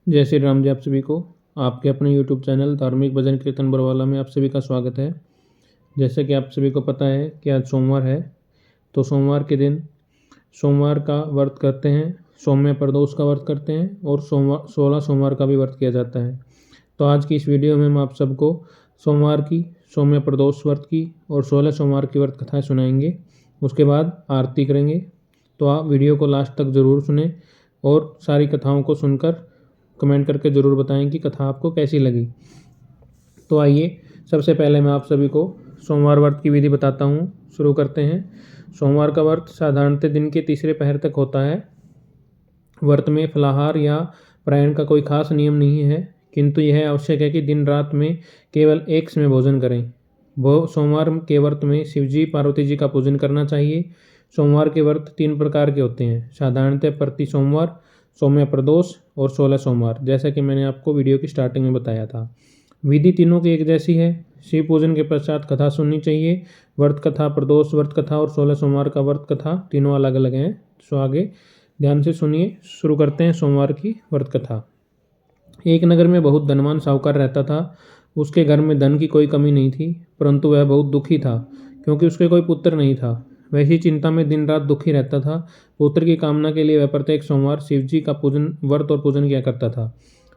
जय श्री राम जी। आप सभी को आपके अपने YouTube चैनल धार्मिक भजन कीर्तन बरवाला में आप सभी का स्वागत है। जैसे कि आप सभी को पता है कि आज सोमवार है, तो सोमवार के दिन सोमवार का व्रत करते हैं, सौम्य प्रदोष का व्रत करते हैं और 16 सोमवार का भी व्रत किया जाता है। तो आज की इस वीडियो में हम आप सबको सोमवार की, सौम्य प्रदोष व्रत की और 16 सोमवार की व्रत कथाएँ सुनाएंगे। उसके बाद आरती करेंगे। तो आप वीडियो को लास्ट तक ज़रूर सुने और सारी कथाओं को सुनकर कमेंट करके ज़रूर बताएं कि कथा आपको कैसी लगी। तो आइए सबसे पहले मैं आप सभी को सोमवार व्रत की विधि बताता हूँ। शुरू करते हैं। सोमवार का व्रत साधारणतः दिन के तीसरे पहर तक होता है। व्रत में फलाहार या प्रायण का कोई खास नियम नहीं है, किंतु यह आवश्यक है कि दिन रात में केवल एक समय भोजन करें। सोमवार के व्रत में शिवजी पार्वती जी का पूजन करना चाहिए। सोमवार के व्रत 3 प्रकार के होते हैं, साधारणतः प्रति सोमवार, सौम्य प्रदोष और 16 सोमवार, जैसा कि मैंने आपको वीडियो की स्टार्टिंग में बताया था। विधि तीनों की एक जैसी है। शिव पूजन के पश्चात कथा सुननी चाहिए। व्रत कथा, प्रदोष व्रत कथा और 16 सोमवार का व्रत कथा तीनों अलग अलग हैं। सो आगे ध्यान से सुनिए। शुरू करते हैं सोमवार की व्रत कथा। एक नगर में बहुत धनवान साहूकार रहता था। उसके घर में धन की कोई कमी नहीं थी, परंतु वह बहुत दुखी था क्योंकि उसके कोई पुत्र नहीं था। वैसी चिंता में दिन रात दुखी रहता था। पुत्र की कामना के लिए वह प्रत्येक सोमवार शिवजी का पूजन, व्रत और पूजन किया करता था।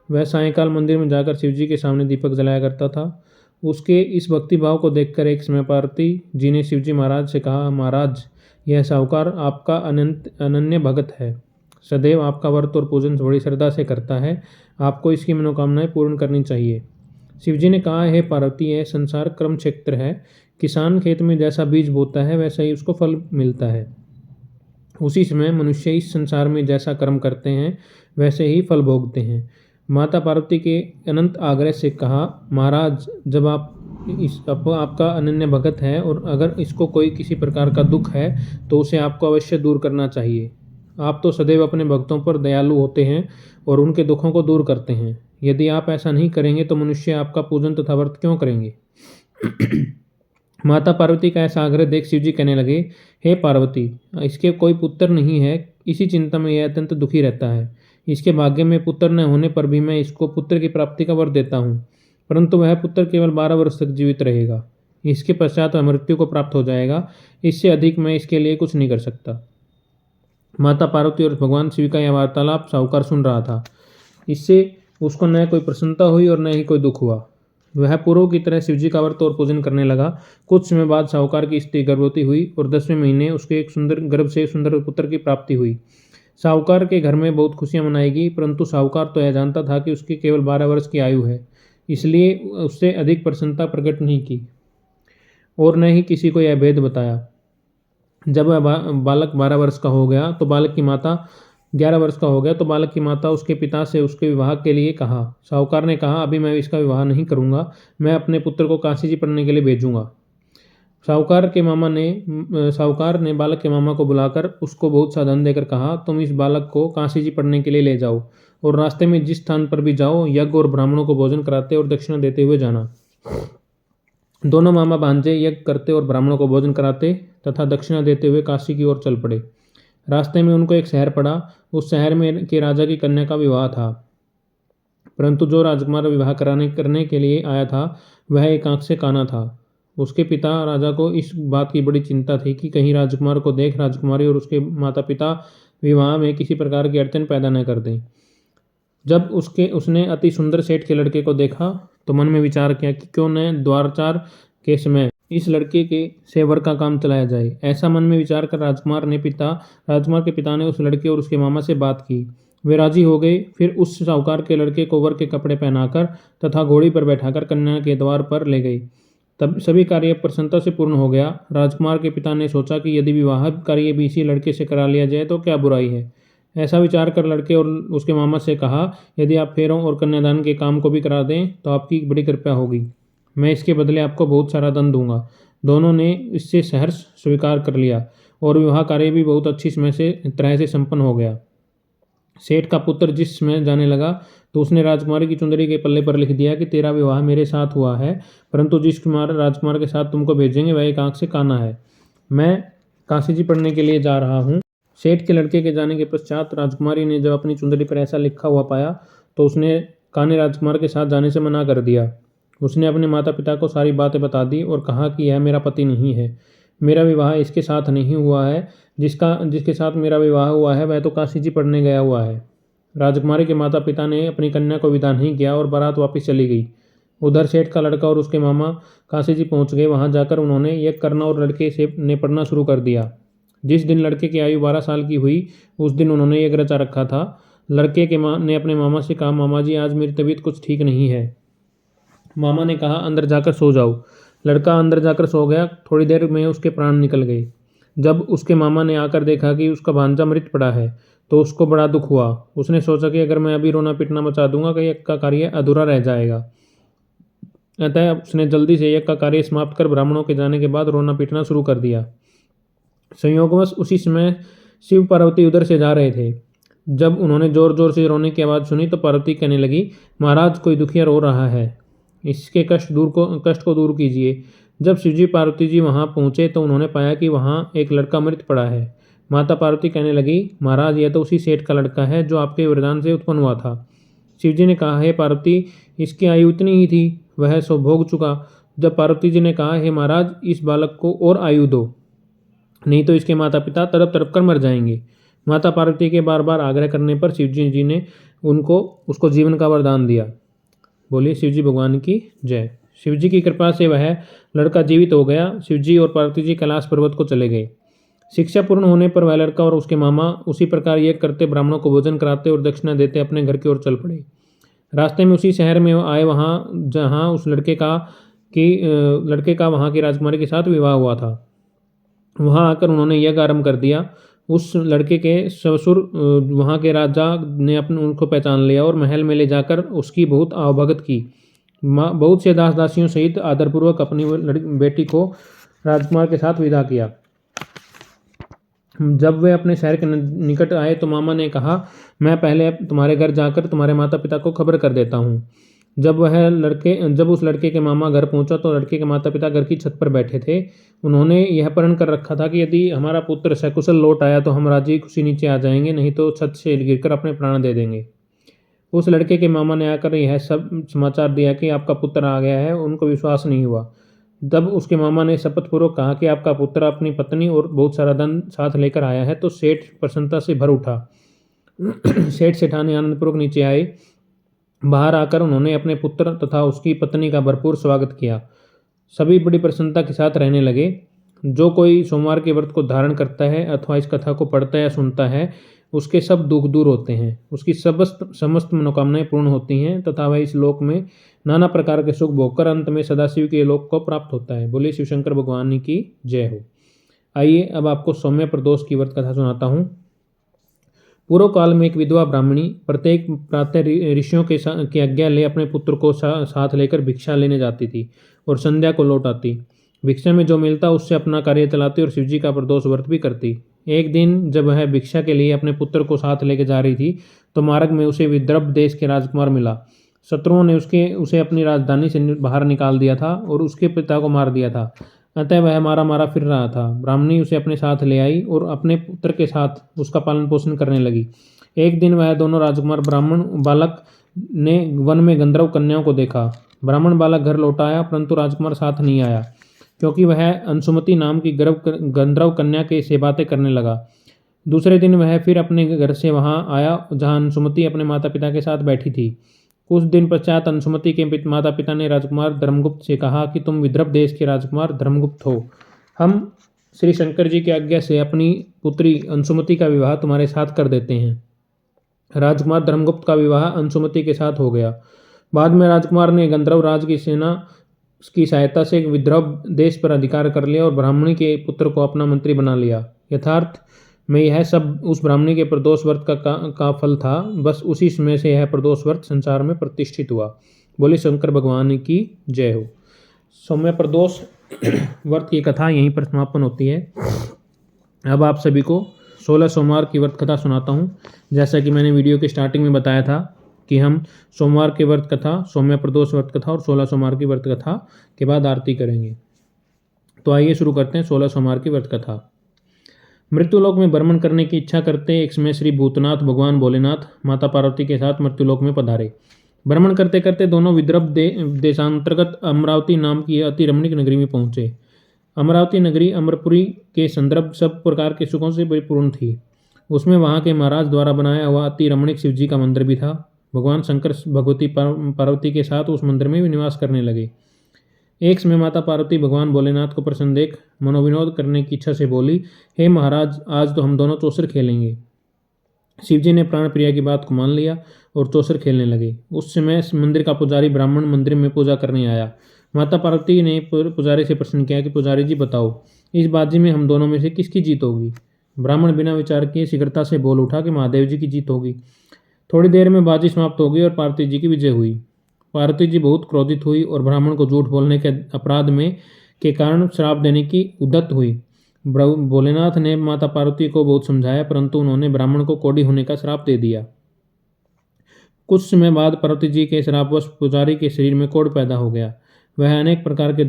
वह सायंकाल मंदिर में जाकर शिवजी के सामने दीपक जलाया करता था। उसके इस भक्ति भाव को देखकर एक समय पार्वती जी ने शिवजी महाराज से कहा, महाराज, यह साहूकार आपका अनन्य भगत है, सदैव आपका व्रत और पूजन बड़ी श्रद्धा से करता है। आपको इसकी मनोकामनाएं पूर्ण करनी चाहिए। शिवजी ने कहा, हे पार्वती, यह संसार कर्म क्षेत्र है। किसान खेत में जैसा बीज बोता है वैसा ही उसको फल मिलता है। उसी समय मनुष्य इस संसार में जैसा कर्म करते हैं वैसे ही फल भोगते हैं। माता पार्वती के अनंत आग्रह से कहा, महाराज, जब आपका अनन्य भगत है और अगर इसको कोई किसी प्रकार का दुख है तो उसे आपको अवश्य दूर करना चाहिए। आप तो सदैव अपने भक्तों पर दयालु होते हैं और उनके दुखों को दूर करते हैं। यदि आप ऐसा नहीं करेंगे तो मनुष्य आपका पूजन तथा व्रत क्यों करेंगे। माता पार्वती का ऐसा आग्रह देख शिवजी कहने लगे, हे पार्वती, इसके कोई पुत्र नहीं है। इसी चिंता में यह अत्यंत दुखी रहता है। इसके भाग्य में पुत्र न होने पर भी मैं इसको पुत्र की प्राप्ति का वर देता हूँ, परंतु वह पुत्र केवल 12 वर्ष तक जीवित रहेगा। इसके पश्चात वह मृत्यु को प्राप्त हो जाएगा। इससे अधिक मैं इसके लिए कुछ नहीं कर सकता। माता पार्वती और भगवान शिव का यह वार्तालाप साहूकार सुन रहा था। इससे उसको न कोई प्रसन्नता हुई और न ही कोई दुख हुआ। वह पूर्व की तरह शिवजी का व्रत और पूजन करने लगा। कुछ समय बाद साहूकार की स्त्री गर्भवती हुई और 10वें महीने उसके एक सुंदर गर्भ से सुंदर पुत्र की प्राप्ति हुई। साहूकार के घर में बहुत खुशियां मनाई गई, परंतु साहूकार तो यह जानता था कि उसकी केवल 12 वर्ष की आयु है, इसलिए उससे अधिक प्रसन्नता प्रकट नहीं की और न ही किसी को यह भेद बताया। जब वह बालक 12 वर्ष का हो गया तो बालक की माता 11 वर्ष का हो गया तो बालक की माता उसके पिता से उसके विवाह के लिए कहा। साहूकार ने कहा, अभी मैं इसका विवाह नहीं करूंगा, मैं अपने पुत्र को काशी जी पढ़ने के लिए भेजूंगा। साहूकार ने बालक के मामा को बुलाकर उसको बहुत सा धन देकर कहा, तुम इस बालक को काशी जी पढ़ने के लिए ले जाओ और रास्ते में जिस स्थान पर भी जाओ यज्ञ और ब्राह्मणों को भोजन कराते और दक्षिणा देते हुए जाना। दोनों मामा भांजे यज्ञ करते और ब्राह्मणों को भोजन कराते तथा दक्षिणा देते हुए काशी की ओर चल पड़े। रास्ते में उनको एक शहर पड़ा। उस शहर में के राजा की कन्या का विवाह था, परंतु जो राजकुमार विवाह करने के लिए आया था वह एक आंख से काना था। उसके पिता राजा को इस बात की बड़ी चिंता थी कि कहीं राजकुमार को देख राजकुमारी और उसके माता पिता विवाह में किसी प्रकार की अड़चन पैदा न कर दें। जब उसने अति सुंदर सेठ के लड़के को देखा तो मन में विचार किया कि क्यों न द्वारचार के समय इस लड़के के सेवर का काम चलाया जाए। ऐसा मन में विचार कर राजकुमार के पिता ने उस लड़के और उसके मामा से बात की। वे राजी हो गए। फिर उस साहूकार के लड़के को वर के कपड़े पहनाकर तथा घोड़ी पर बैठाकर कन्या के द्वार पर ले गई। तब सभी कार्य प्रसन्नता से पूर्ण हो गया। राजकुमार के पिता ने सोचा कि यदि विवाह कार्य भी इसी लड़के से करा लिया जाए तो क्या बुराई है। ऐसा विचार कर लड़के और उसके मामा से कहा, यदि आप फेरों और कन्यादान के काम को भी करा दें तो आपकी बड़ी कृपया होगी। मैं इसके बदले आपको बहुत सारा धन दूंगा। दोनों ने इससे सहर्ष स्वीकार कर लिया और विवाह कार्य भी बहुत अच्छी तरह से संपन्न हो गया। सेठ का पुत्र जिस समय जाने लगा तो उसने राजकुमारी की चुंदरी के पल्ले पर लिख दिया कि तेरा विवाह मेरे साथ हुआ है, परंतु जिस राजकुमार के साथ तुमको भेजेंगे वह एक आंख से काना है। मैं काशी जी पढ़ने के लिए जा रहा हूँ। सेठ के लड़के के जाने के पश्चात राजकुमारी ने जब अपनी चुंदरी पर ऐसा लिखा हुआ पाया तो उसने कान्हे राजकुमार के साथ जाने से मना कर दिया। उसने अपने माता पिता को सारी बातें बता दी और कहा कि यह मेरा पति नहीं है, मेरा विवाह इसके साथ नहीं हुआ है, जिसके साथ मेरा विवाह हुआ है वह तो काशी जी पढ़ने गया हुआ है। राजकुमारी के माता पिता ने अपनी कन्या को विदा नहीं किया और बारात वापस चली गई। उधर सेठ का लड़का और उसके मामा काशी जी पहुंच गए। वहां जाकर उन्होंने यज्ञ करना और लड़के से ने पढ़ना शुरू कर दिया। जिस दिन लड़के की आयु 12 साल की हुई उस दिन उन्होंने यज्ञ रचा रखा था। लड़के के माँ ने अपने मामा से कहा, मामा जी आज मेरी तबीयत कुछ ठीक नहीं है। मामा ने कहा, अंदर जाकर सो जाओ। लड़का अंदर जाकर सो गया। थोड़ी देर में उसके प्राण निकल गए। जब उसके मामा ने आकर देखा कि उसका भांजा मृत पड़ा है तो उसको बड़ा दुख हुआ। उसने सोचा कि अगर मैं अभी रोना पीटना मचा दूंगा कि यज्ञ का कार्य अधूरा रह जाएगा। अतः उसने जल्दी से यज्ञ का कार्य समाप्त कर ब्राह्मणों के जाने के बाद रोना पीटना शुरू कर दिया। संयोगवश उसी समय शिव पार्वती उधर से जा रहे थे। जब उन्होंने जोर जोर से रोने की आवाज़ सुनी तो पार्वती कहने लगी, महाराज कोई दुखिया रो रहा है, इसके कष्ट को दूर कीजिए। जब शिवजी पार्वती जी वहां पहुंचे तो उन्होंने पाया कि वहां एक लड़का मृत पड़ा है। माता पार्वती कहने लगी, महाराज यह तो उसी सेठ का लड़का है जो आपके वरदान से उत्पन्न हुआ था। शिवजी ने कहा, हे पार्वती इसकी आयु इतनी ही थी, वह सो भोग चुका। जब पार्वती जी ने कहा, हे महाराज इस बालक को और आयु दो, नहीं तो इसके माता पिता तड़प तड़प कर मर जाएंगे। माता पार्वती के बार बार आग्रह करने पर शिवजी जी ने उसको जीवन का वरदान दिया। बोलिए शिवजी भगवान की जय। शिवजी की कृपा से वह लड़का जीवित हो गया। शिवजी और पार्वती जी कैलाश पर्वत को चले गए। शिक्षा पूर्ण होने पर वह लड़का और उसके मामा उसी प्रकार यज्ञ करते, ब्राह्मणों को भोजन कराते और दक्षिणा देते अपने घर की ओर चल पड़े। रास्ते में उसी शहर में आए वहाँ जहाँ उस लड़के का वहाँ की राजकुमारी के साथ विवाह हुआ था। वहाँ आकर उन्होंने यज्ञ आरंभ कर दिया। उस लड़के के ससुर वहाँ के राजा ने उनको पहचान लिया और महल में ले जाकर उसकी बहुत आवभगत की। बहुत से दास दासियों सहित आदरपूर्वक अपनी बेटी को राजकुमार के साथ विदा किया। जब वे अपने शहर के निकट आए तो मामा ने कहा, मैं पहले तुम्हारे घर जाकर तुम्हारे माता पिता को खबर कर देता हूँ। जब उस लड़के के मामा घर पहुंचा तो लड़के के माता पिता घर की छत पर बैठे थे। उन्होंने यह प्रण कर रखा था कि यदि हमारा पुत्र सकुशल लौट आया तो हम राजी खुशी नीचे आ जाएंगे, नहीं तो छत से गिरकर अपने प्राण दे देंगे। उस लड़के के मामा ने आकर यह सब समाचार दिया कि आपका पुत्र आ गया है। उनको विश्वास नहीं हुआ। तब उसके मामा ने शपथपूर्वक कहा कि आपका पुत्र अपनी पत्नी और बहुत सारा धन साथ लेकर आया है। तो सेठ प्रसन्नता से भर उठा। सेठ सेठानी आनंदपूर्वक नीचे आए। बाहर आकर उन्होंने अपने पुत्र तथा उसकी पत्नी का भरपूर स्वागत किया। सभी बड़ी प्रसन्नता के साथ रहने लगे। जो कोई सोमवार के व्रत को धारण करता है अथवा इस कथा को पढ़ता या सुनता है उसके सब दुख दूर होते हैं, उसकी समस्त मनोकामनाएं पूर्ण होती हैं तथा वह इस लोक में नाना प्रकार के सुख भोगकर अंत में सदाशिव के लोक को प्राप्त होता है। बोलिए शिव शंकर भगवान की जय हो। आइए अब आपको सौम्य प्रदोष की व्रत कथा सुनाता हूँ। पूर्व काल में एक विधवा ब्राह्मणी प्रत्येक प्रातः ऋषियों की आज्ञा ले अपने पुत्र को साथ लेकर भिक्षा लेने जाती थी और संध्या को लौट आती। भिक्षा में जो मिलता उससे अपना कार्य चलाती और शिवजी का प्रदोष व्रत भी करती। एक दिन जब वह भिक्षा के लिए अपने पुत्र को साथ लेकर जा रही थी तो मार्ग में उसे विदर्भ देश के राजकुमार मिला। शत्रुओं ने उसे अपनी राजधानी से बाहर निकाल दिया था और उसके पिता को मार दिया था। अतः वह मारा मारा फिर रहा था। ब्राह्मणी उसे अपने साथ ले आई और अपने पुत्र के साथ उसका पालन पोषण करने लगी। एक दिन वह दोनों राजकुमार ब्राह्मण बालक ने वन में गंधर्व कन्याओं को देखा। ब्राह्मण बालक घर लौट आया परंतु राजकुमार साथ नहीं आया, क्योंकि वह अंशुमति नाम की गंधर्व कन्या के से बातें करने लगा। दूसरे दिन वह फिर अपने घर से वहां आया जहां अंशुमति अपने माता पिता के साथ बैठी थी। कुछ दिन पश्चात अंशुमति के माता पिता ने राजकुमार धर्मगुप्त से कहा कि तुम विदर्भ देश के राजकुमार धर्मगुप्त हो। हम श्री शंकर जी की आज्ञा से अपनी पुत्री अंशुमति का विवाह तुम्हारे साथ कर देते हैं। राजकुमार धर्मगुप्त का विवाह अंशुमति के साथ हो गया। बाद में राजकुमार ने गंधर्व राज की सेना की सहायता से विदर्भ देश पर अधिकार कर लिया और ब्राह्मणी के पुत्र को अपना मंत्री बना लिया। यथार्थ में यह सब उस ब्राह्मणी के प्रदोष व्रत का फल था। बस उसी समय से यह प्रदोष व्रत संसार में प्रतिष्ठित हुआ। बोले शंकर भगवान की जय हो। सौम्य प्रदोष व्रत की कथा यहीं पर समापन होती है। अब आप सभी को 16 सोमवार की व्रत कथा सुनाता हूँ। जैसा कि मैंने वीडियो के स्टार्टिंग में बताया था कि हम सोमवार की व्रत कथा, सौम्य प्रदोष व्रत कथा और 16 सोमवार की व्रत कथा के बाद आरती करेंगे। तो आइए शुरू करते हैं 16 सोमवार की व्रत कथा। मृत्युलोक में भ्रमण करने की इच्छा करते एक समय श्री भूतनाथ भगवान भोलेनाथ माता पार्वती के साथ मृत्युलोक में पधारे। भ्रमण करते करते दोनों विदर्भ देशांतर्गत अमरावती नाम की अति रमणीक नगरी में पहुंचे। अमरावती नगरी अमरपुरी के संदर्भ सब प्रकार के सुखों से परिपूर्ण थी। उसमें वहां के महाराज द्वारा बनाया हुआ अति रमणीक शिव जी का मंदिर भी था। भगवान शंकर भगवती पार्वती के साथ उस मंदिर में भी निवास करने लगे। एक समय माता पार्वती भगवान भोलेनाथ को प्रसन्न देख मनोविनोद करने की इच्छा से बोली, हे महाराज, आज तो हम दोनों चौसर खेलेंगे। शिवजी ने प्राण प्रिया की बात को मान लिया और चौसर खेलने लगे। उस समय मंदिर का पुजारी ब्राह्मण मंदिर में पूजा करने आया। माता पार्वती ने पुजारी से प्रश्न किया कि पुजारी जी बताओ, इस बाजी में हम दोनों में से किसकी जीत होगी। ब्राह्मण बिना विचार किए शीघ्रता से बोल उठा कि महादेव जी की जीत होगी। थोड़ी देर में बाजी समाप्त हो गई और पार्वती जी की विजय हुई। पार्वती जी बहुत क्रोधित हुई और ब्राह्मण को झूठ बोलने के अपराध में के कारण श्राप देने की उद्यत हुई। भोलेनाथ ने माता पार्वती को बहुत समझाया, परंतु उन्होंने ब्राह्मण को कोढ़ी होने का श्राप दे दिया। कुछ समय बाद पार्वती जी के श्रापवश पुजारी के शरीर में कोढ़ पैदा हो गया। वह अनेक प्रकार के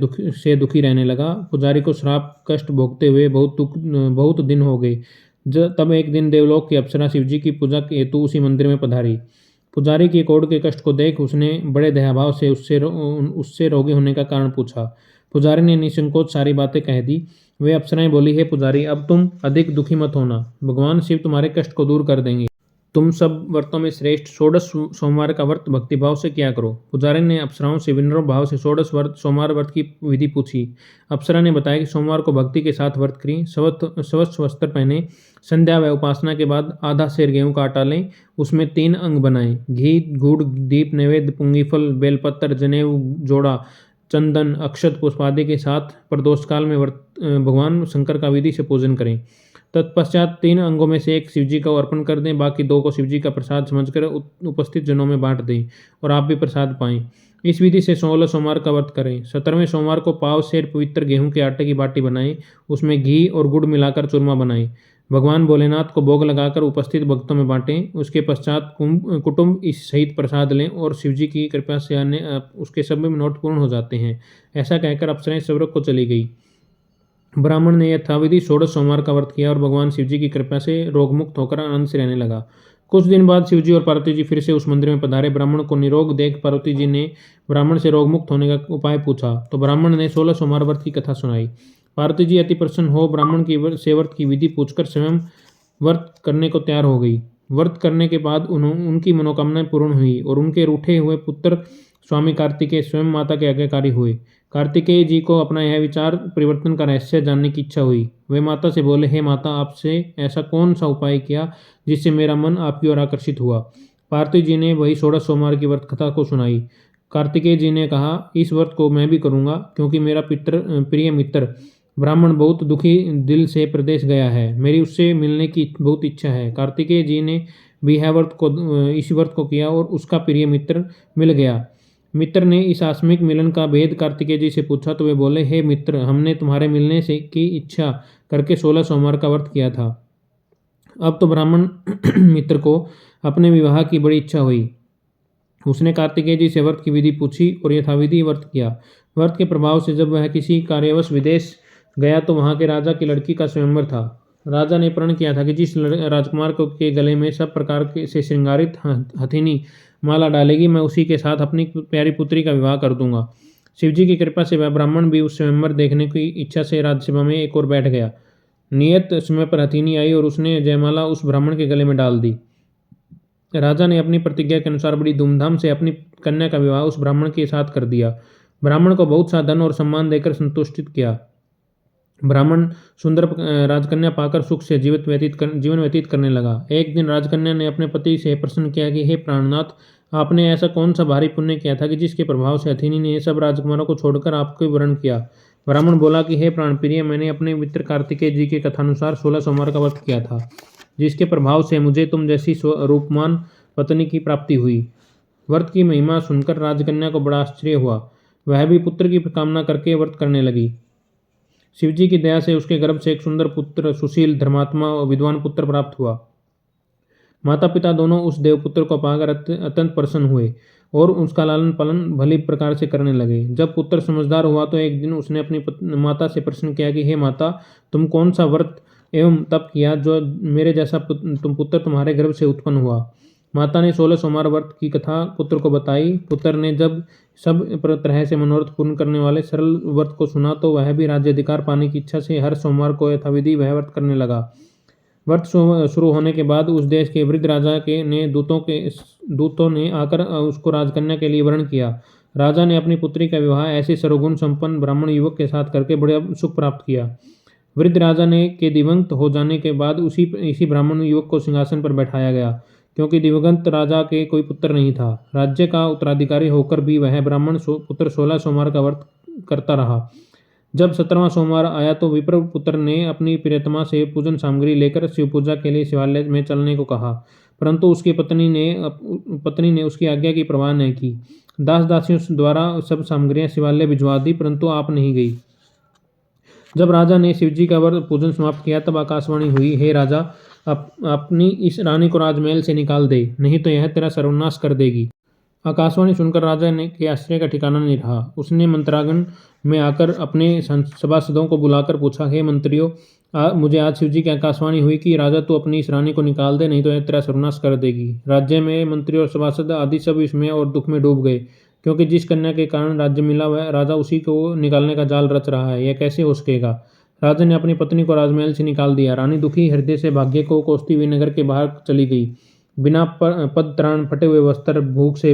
दुखी रहने लगा। पुजारी को श्राप कष्ट भोगते हुए बहुत दिन हो गए। तब एक दिन देवलोक की अप्सरा शिवजी की पूजा हेतु उसी मंदिर में पधारी। पुजारी की कोढ़ के कष्ट को देख उसने बड़े दयाभाव से उससे रोगी होने का कारण पूछा। पुजारी ने निसंकोच सारी बातें कह दी। वे अप्सराएं बोली, हे पुजारी, अब तुम अधिक दुखी मत होना, भगवान शिव तुम्हारे कष्ट को दूर कर देंगे। तुम सब व्रतों में श्रेष्ठ षोडश सोमवार का व्रत भक्तिभाव से किया करो। पुजारी ने अप्सराओं से विनम्र भाव से षोडश सोमवार व्रत की विधि पूछी। अप्सरा ने बताया कि सोमवार को भक्ति के साथ व्रत करें, स्वच्छ वस्त्र पहने, संध्या व उपासना के बाद आधा सेर गेहूं का आटा लें, उसमें 3 अंग बनाएं, घी, गुड़, दीप, नैवेद्य, पुंगीफल, बेलपत्र, जनेऊ, जोड़ा, चंदन, अक्षत, पुष्प आदि के साथ प्रदोष काल में भगवान शंकर का विधि से पूजन करें। तत्पश्चात 3 अंगों में से एक शिवजी को अर्पण कर दें, बाकी 2 को शिवजी का प्रसाद समझकर उपस्थित जनों में बांट दें और आप भी प्रसाद पाएं। इस विधि से 16 सोमवार का व्रत करें। 17वें सोमवार को पाव सेर पवित्र गेहूं के आटे की बाटी बनाएं, उसमें घी और गुड़ मिलाकर चूरमा बनाएं, भगवान भोलेनाथ को भोग लगाकर उपस्थित भक्तों में बांटें। उसके पश्चात कुटुंब इस सहित प्रसाद लें और शिवजी की कृपा से उसके सभी मनोरथ पूर्ण हो जाते हैं। ऐसा कहकर अप्सराएं स्वर्ग को चली गई। ब्राह्मण ने यथाविधि 16 सोमवार का व्रत किया और भगवान शिवजी की कृपा से रोगमुक्त होकर आनंद से रहने लगा। कुछ दिन बाद शिवजी और पार्वती जी फिर से उस मंदिर में पधारे। ब्राह्मण को निरोग देख पार्वती जी ने ब्राह्मण से रोगमुक्त होने का उपाय पूछा तो ब्राह्मण ने 16 सोमवार व्रत की कथा सुनाई। पार्वती जी अति प्रसन्न हो ब्राह्मण की व्रत की विधि पूछकर स्वयं व्रत करने को तैयार हो गई। व्रत करने के बाद उनकी मनोकामनाएं पूर्ण हुई और उनके रूठे हुए पुत्र स्वामी कार्तिकेय स्वयं माता के आज्ञाकारी हुए। कार्तिकेय जी को अपना यह विचार परिवर्तन का रहस्य जानने की इच्छा हुई। वे माता से बोले, हे माता, आपसे ऐसा कौन सा उपाय किया जिससे मेरा मन आपकी ओर आकर्षित हुआ। पार्वती जी ने वही 16 सोमवार की व्रत कथा को सुनाई। कार्तिकेय जी ने कहा, इस व्रत को मैं भी करूंगा, क्योंकि मेरा प्रिय मित्र ब्राह्मण बहुत दुखी दिल से प्रदेश गया है, मेरी उससे मिलने की बहुत इच्छा है। कार्तिकेय जी ने भी इस व्रत को किया और उसका प्रिय मित्र मिल गया। मित्र ने इस आकस्मिक मिलन का भेद कार्तिकेय जी से पूछा तो वे बोले, हे मित्र, हमने तुम्हारे मिलने से की इच्छा करके 16 सोमवार का व्रत किया था। अब तो ब्राह्मण मित्र को अपने विवाह की बड़ी इच्छा हुई। उसने कार्तिकेय जी से व्रत की विधि पूछी और यथाविधि व्रत किया। व्रत के प्रभाव से जब वह किसी कार्यवश विदेश गया तो वहां के राजा की लड़की का स्वयंवर था। राजा ने प्रण किया था कि जिस राजकुमार के गले में सब प्रकार से श्रृंगारित हथिनी माला डालेगी, मैं उसी के साथ अपनी प्यारी पुत्री का विवाह कर दूंगा। शिवजी की कृपा से वह ब्राह्मण भी उस स्वयंवर देखने की इच्छा से राजसभा में एक और बैठ गया। नियत समय पर हथिनी आई और उसने जयमाला उस ब्राह्मण के गले में डाल दी। राजा ने अपनी प्रतिज्ञा के अनुसार बड़ी धूमधाम से अपनी कन्या का विवाह उस ब्राह्मण के साथ कर दिया। ब्राह्मण को बहुत सा धन और सम्मान देकर संतुष्टित किया। ब्राह्मण सुंदर राजकन्या पाकर सुख से जीवन व्यतीत करने लगा। एक दिन राजकन्या ने अपने पति से प्रश्न किया कि हे प्राणनाथ, आपने ऐसा कौन सा भारी पुण्य किया था कि जिसके प्रभाव से अथिनी ने सब राजकुमारों को छोड़कर आपको वरण किया। ब्राह्मण बोला कि हे प्राणप्रिय, मैंने अपने मित्र कार्तिकेय जी के कथानुसार 16 सोमवार का व्रत किया था, जिसके प्रभाव से मुझे तुम जैसी रूपमान पत्नी की प्राप्ति हुई। व्रत की महिमा सुनकर राजकन्या को बड़ा आश्चर्य हुआ। वह भी पुत्र की कामना करके व्रत करने लगी। शिवजी की दया से उसके गर्भ से एक सुंदर पुत्र, सुशील, धर्मात्मा और विद्वान पुत्र प्राप्त हुआ। माता पिता दोनों उस देवपुत्र को पाकर अत्यंत प्रसन्न हुए और उसका लालन पालन भली प्रकार से करने लगे। जब पुत्र समझदार हुआ तो एक दिन उसने अपनी माता से प्रश्न किया कि हे माता, तुम कौन सा व्रत एवं तप किया जो मेरे जैसा पुत्र तुम्हारे गर्भ से उत्पन्न हुआ। माता ने 16 सोमवार व्रत की कथा पुत्र को बताई। पुत्र ने जब सब तरह से मनोरथ पूर्ण करने वाले सरल व्रत को सुना तो वह भी राज्याधिकार पाने की इच्छा से हर सोमवार को यथाविधि वह व्रत करने लगा। व्रत शुरू होने के बाद उस देश के वृद्ध राजा के ने दूतों ने आकर उसको राजकन्या के लिए वर्ण किया। राजा ने अपनी पुत्री का विवाह ऐसे सर्वगुण संपन्न ब्राह्मण युवक के साथ करके बड़े सुख प्राप्त किया। वृद्ध राजा ने के दिवंगत हो जाने के बाद इसी ब्राह्मण युवक को सिंहासन पर बैठाया गया, क्योंकि दिवंगत राजा के कोई पुत्र नहीं था। राज्य का उत्तराधिकारी होकर भी वह ब्राह्मण पुत्र 16 सोमवार का व्रत करता रहा। जब 17वां सोमवार आया तो विप्र पुत्र ने अपनी प्रियतमा से पूजन सामग्री लेकर शिव पूजा के लिए शिवालय में चलने को कहा, परंतु उसकी पत्नी ने उसकी आज्ञा की परवाह नहीं की। दास दासियों द्वारा सब सामग्रियां शिवालय भिजवा दी, परंतु आप नहीं गई। जब राजा ने शिवजी का व्रत पूजन समाप्त किया तब आकाशवाणी हुई, हे राजा, अपनी इस रानी को राजमहल से निकाल दे, नहीं तो यह तेरा सर्वनाश कर देगी। आकाशवाणी सुनकर राजा ने के आश्चर्य का ठिकाना नहीं रहा। उसने मंत्रांगण में आकर अपने सभासदों को बुलाकर पूछा, हे मंत्रियों, मुझे आज शिवजी की आकाशवाणी हुई कि राजा तू अपनी इस रानी को निकाल दे, नहीं तो यह तेरा सर्वनाश कर देगी। राज्य में मंत्री और सभासद आदि सब इसमें और दुख में डूब गए, क्योंकि जिस कन्या के कारण राज्य मिला वह राजा उसी को निकालने का जाल रच रहा है, यह कैसे हो सकेगा। राजा ने अपनी पत्नी को राजमहल से निकाल दिया। रानी दुखी हृदय से भाग्य को कोसती हुई नगर के बाहर चली गई। बिना पद त्राण, फटे हुए वस्त्र, भूख से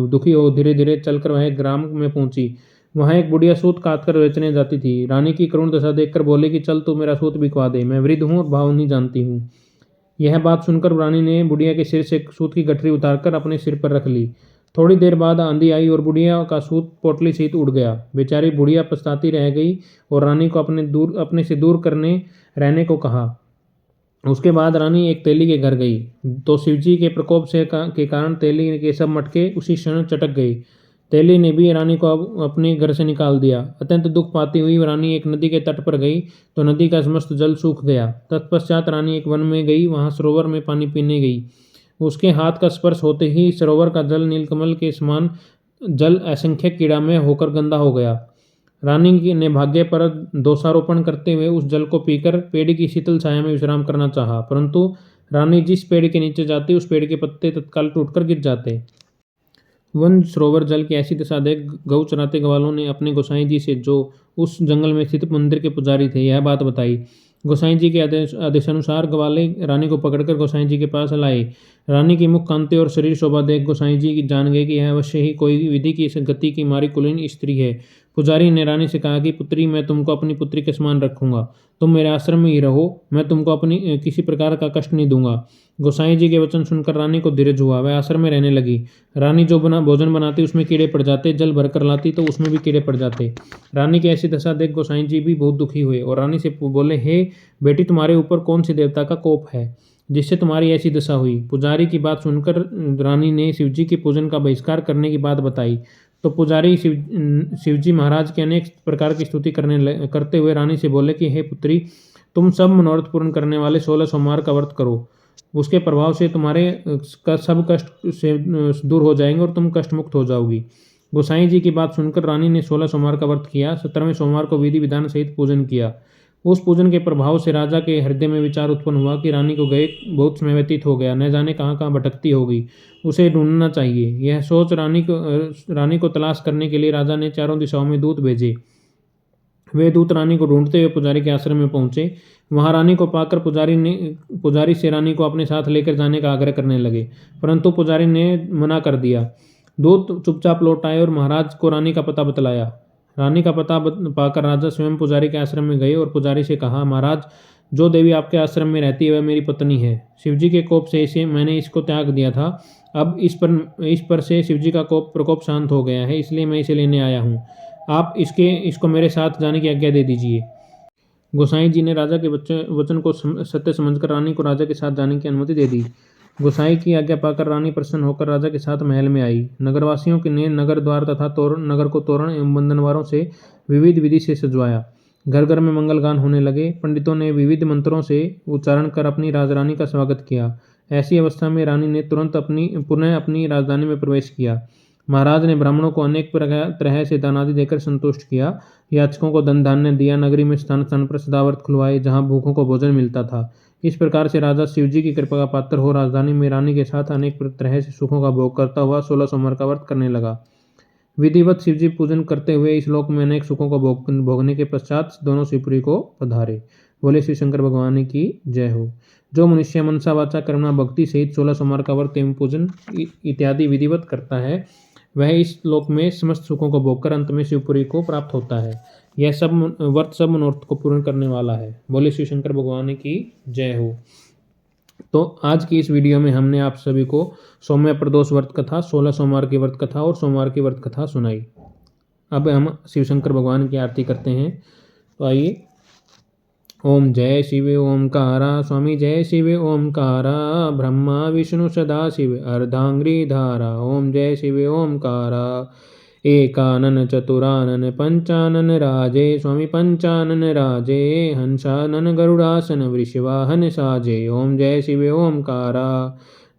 दुखी हो धीरे धीरे चलकर वह ग्राम में पहुंची। वहां एक बुढ़िया सूत काटकर बेचने जाती थी। रानी की करुण दशा देखकर बोले कि चल तू मेरा सूत बिकवा दे, मैं वृद्ध हूँ और भाव नहीं जानती हूँ। यह बात सुनकर रानी ने बुढ़िया के सिर से सूत की गठरी उतारकर अपने सिर पर रख ली। थोड़ी देर बाद आंधी आई और बुढ़िया का सूत पोटली सहित उड़ गया। बेचारी बुढ़िया पछताती रह गई और रानी को अपने से दूर करने रहने को कहा। उसके बाद रानी एक तेली के घर गई तो शिवजी के प्रकोप के कारण तेली के सब मटके उसी क्षण चटक गई। तेली ने भी रानी को अपने घर से निकाल दिया। अत्यंत दुख पाती हुई रानी एक नदी के तट पर गई तो नदी का समस्त जल सूख गया। तत्पश्चात रानी एक वन में गई, वहां सरोवर में पानी पीने गई। उसके हाथ का स्पर्श होते ही सरोवर का जल नीलकमल के समान जल असंख्य कीड़ामय होकर गंदा हो गया। रानी ने भाग्य पर दोषारोपण करते हुए उस जल को पीकर पेड़ की शीतल छाया में विश्राम करना चाहा, परंतु रानी जिस पेड़ के नीचे जाती उस पेड़ के पत्ते तत्काल टूटकर गिर जाते। वन सरोवर जल की ऐसी दशा देख गौ चराते ग्वालों ने अपने गोसाई जी से, जो उस जंगल में स्थित मंदिर के पुजारी थे, यह बात बताई। गोसाई जी के आदेशानुसार ग्वाले रानी को पकड़कर गोसाई जी के पास लाए। रानी की मुख कांति और शरीर शोभा देख गोसाई जी जान गए कि यह अवश्य ही कोई विधि की गति की मारी कुलीन स्त्री है। पुजारी ने रानी से कहा कि पुत्री, मैं तुमको अपनी पुत्री के समान रखूंगा, तुम मेरे आश्रम में ही रहो, मैं तुमको अपनी किसी प्रकार का कष्ट नहीं दूंगा। गोसाई जी के वचन सुनकर रानी को धीरज हुआ, वह आश्रम में रहने लगी। रानी जो भोजन बनाती उसमें कीड़े पड़ जाते, जल भरकर लाती तो उसमें भी कीड़े पड़ जाते। रानी की ऐसी दशा देख गोसाई जी भी बहुत दुखी हुए और रानी से बोले, हे बेटी, तुम्हारे ऊपर कौन सी देवता का कोप है जिससे तुम्हारी ऐसी दशा हुई। पुजारी की बात सुनकर रानी ने शिवजी के पूजन का बहिष्कार करने की बात बताई तो पुजारी शिवजी महाराज की अनेक प्रकार की स्तुति करते हुए रानी से बोले कि हे पुत्री, तुम सब मनोरथ पूर्ण करने वाले 16 सोमवार का व्रत करो, उसके प्रभाव से तुम्हारे सब कष्ट से दूर हो जाएंगे और तुम कष्ट मुक्त हो जाओगी। गोसाई जी की बात सुनकर रानी ने 16 सोमवार का व्रत किया। 17वें सोमवार को विधि विधान सहित पूजन किया। उस पूजन के प्रभाव से राजा के हृदय में विचार उत्पन्न हुआ कि रानी को गए बहुत समय व्यतीत हो गया, न जाने कहाँ कहाँ भटकती होगी, उसे ढूंढना चाहिए। यह सोच रानी को तलाश करने के लिए राजा ने चारों दिशाओं में दूत भेजे। वे दूत रानी को ढूंढते हुए पुजारी के आश्रम में पहुंचे। वहां रानी को पाकर पुजारी से रानी को अपने साथ लेकर जाने का आग्रह करने लगे, परंतु पुजारी ने मना कर दिया। दूत चुपचाप लौट आए और महाराज को रानी का पता बतलाया। रानी का पता पाकर राजा स्वयं पुजारी के आश्रम में गए और पुजारी से कहा, महाराज, जो देवी आपके आश्रम में रहती है वह मेरी पत्नी है। शिवजी के कोप से मैंने इसको त्याग दिया था, अब इस पर से शिवजी का प्रकोप शांत हो गया है, इसलिए मैं इसे लेने आया हूँ। आप इसको मेरे साथ जाने की आज्ञा दे दीजिए। गोसाई जी ने राजा के वचन को सत्य समझकर रानी को राजा के साथ जाने की अनुमति दे दी। गोसाई की आज्ञा पाकर रानी प्रसन्न होकर राजा के साथ महल में आई। नगरवासियों ने नगर द्वार तथा नगर को तोरण एवं बंधनवारों से विविध विधि से सजवाया। घर घर में मंगल गान होने लगे। पंडितों ने विविध मंत्रों से उच्चारण कर अपनी राजरानी का स्वागत किया। ऐसी अवस्था में रानी ने तुरंत पुनः अपनी राजधानी में प्रवेश किया। महाराज ने ब्राह्मणों को अनेक तरह से दान आदि देकर संतुष्ट किया। याचकों को धन धान्य दिया। नगरी में स्थान स्थान पर सदाव्रत खुलवाए जहाँ भूखों को भोजन मिलता था। इस प्रकार से राजा शिवजी की कृपा का पात्र हो राजधानी में रानी के साथ अनेक तरह से सुखों का भोग करता हुआ 16 सोमवार का व्रत करने लगा। विधिवत शिवजी पूजन करते हुए इस लोक में अनेक सुखों को भोगने के पश्चात दोनों शिवपुरी को पधारे। बोले श्री शंकर भगवान की जय हो। जो मनुष्य मनसा वाचा कर्मणा भक्ति सहित 16 सोमवार का व्रत एवं पूजन इत्यादि विधिवत करता है वह इस लोक में समस्त सुखों को भोगकर अंत में शिवपुरी को प्राप्त होता है। यह सब व्रत सब मनोरथ को पूर्ण करने वाला है। बोले श्री शंकर भगवान की जय हो। तो आज की इस वीडियो में हमने आप सभी को सौम्य प्रदोष व्रत कथा, 16 सोमवार की व्रत कथा और सोमवार की व्रत कथा सुनाई। अब हम शिव शंकर भगवान की आरती करते हैं। तो आइए। ओम जय शिव ओमकारा स्वामी जय शिव ओमकारा ब्रह्मा विष्णु सदा शिव अर्धांगिरीधारा। ओम जय शिव ओमकारा एकानन चतुरानन पंचानन राजे स्वामी पंचानन राजे हंसानन गरुड़ासन वृषवाहन साजे। ओम जय शिव ओमकारा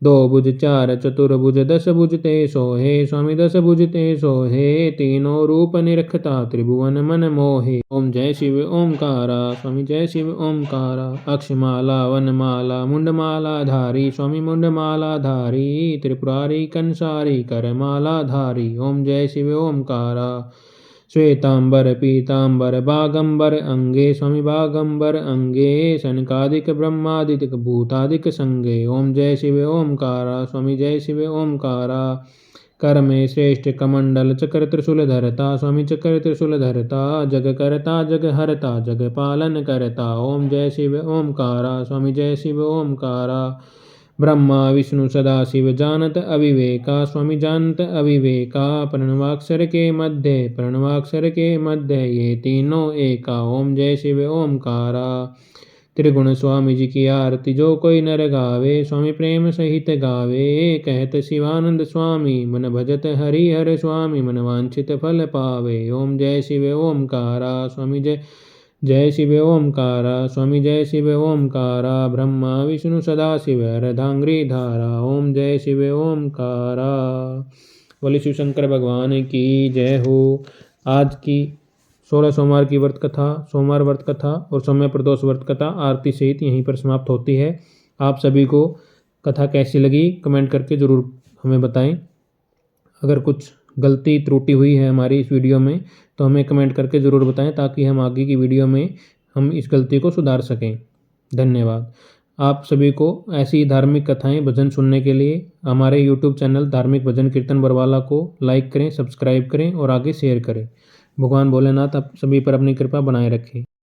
दो भुज चार चतुर्भुज 10 भुज ते सोहे स्वामी 10 भुज ते सोहे तीनों रूप निरखता त्रिभुवन मन मोहे। ओम जय शिव ओमकारा स्वामी जय शिव ओमकारा अक्षमाला वनमाला मुंडमाला धारी स्वामी मुंडमाला धारी त्रिपुरारी कंसारी करमाला धारी। ओम जय शिव ओमकारा श्वेतांबर पीतांबर बागंबर अंगे स्वामी बागंबर अंगे सनकादिक ब्रह्मादिक भूतादिक संगे। ओम जय शिव ओमकारा स्वामी जय शिव ओमकारा कर में श्रेष्ठ कमंडल चक्र त्रिशूल धरता स्वामी चक्र त्रिशूल धरता जग करता जग हरता जग पालन करता। ओम जय शिव ओमकारा स्वामी जय शिव ओमकारा ब्रह्मा विष्णु सदा शिव जानत अविवेका स्वामी जानत अविवेका प्रणवाक्षर के मध्य ये तीनों एका। ओम जय शिव ओमकारा त्रिगुण स्वामी जी की आरती जो कोई नर गावे स्वामी प्रेम सहित गावे कहत शिवानंद स्वामी मन भजत हरि हर स्वामी मन वांछित फल पावे। ओम जय शिव ओमकारा स्वामी जय शिव ओमकारा स्वामी जय शिव ओमकारा ब्रह्मा विष्णु सदा शिव अर्धांगिरीधारा। ओम जय शिव ओमकारा। बोले शिव शंकर भगवान की जय हो। आज की 16 सोमवार की व्रत कथा, सोमवार व्रत कथा और सौम्य प्रदोष व्रत कथा आरती सहित यहीं पर समाप्त होती है। आप सभी को कथा कैसी लगी कमेंट करके ज़रूर हमें बताएं। अगर कुछ गलती त्रुटि हुई है हमारी इस वीडियो में तो हमें कमेंट करके ज़रूर बताएं ताकि हम आगे की वीडियो में हम इस गलती को सुधार सकें। धन्यवाद। आप सभी को ऐसी धार्मिक कथाएं भजन सुनने के लिए हमारे YouTube चैनल धार्मिक भजन कीर्तन बरवाला को लाइक करें, सब्सक्राइब करें और आगे शेयर करें। भगवान भोलेनाथ आप सभी पर अपनी कृपा बनाए रखें।